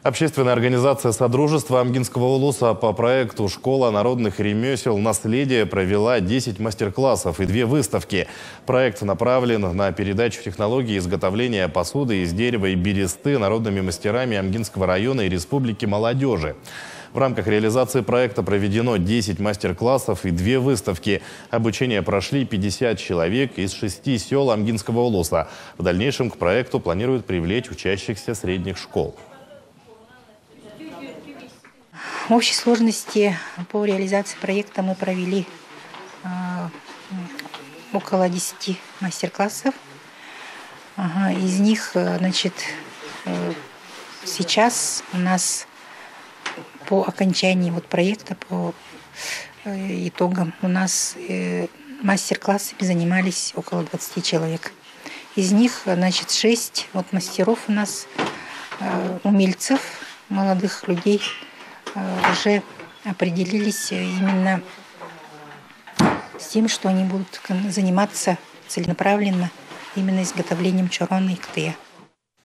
Общественная организация Содружества Амгинского улуса по проекту «Школа народных ремесел. Наследие» провела 10 мастер-классов и 2 выставки. Проект направлен на передачу технологий изготовления посуды из дерева и бересты народными мастерами Амгинского района и республики молодежи. В рамках реализации проекта проведено 10 мастер-классов и 2 выставки. Обучение прошли 50 человек из 6 сел Амгинского улуса. В дальнейшем к проекту планируют привлечь учащихся средних школ. В общей сложности по реализации проекта мы провели около 10 мастер-классов. Из них, сейчас у нас по окончании проекта, по итогам, у нас мастер-классами занимались около 20 человек. Из них, 6 мастеров у нас, умельцев, молодых людей, уже определились именно с тем, что они будут заниматься целенаправленно именно изготовлением чорона и ктея.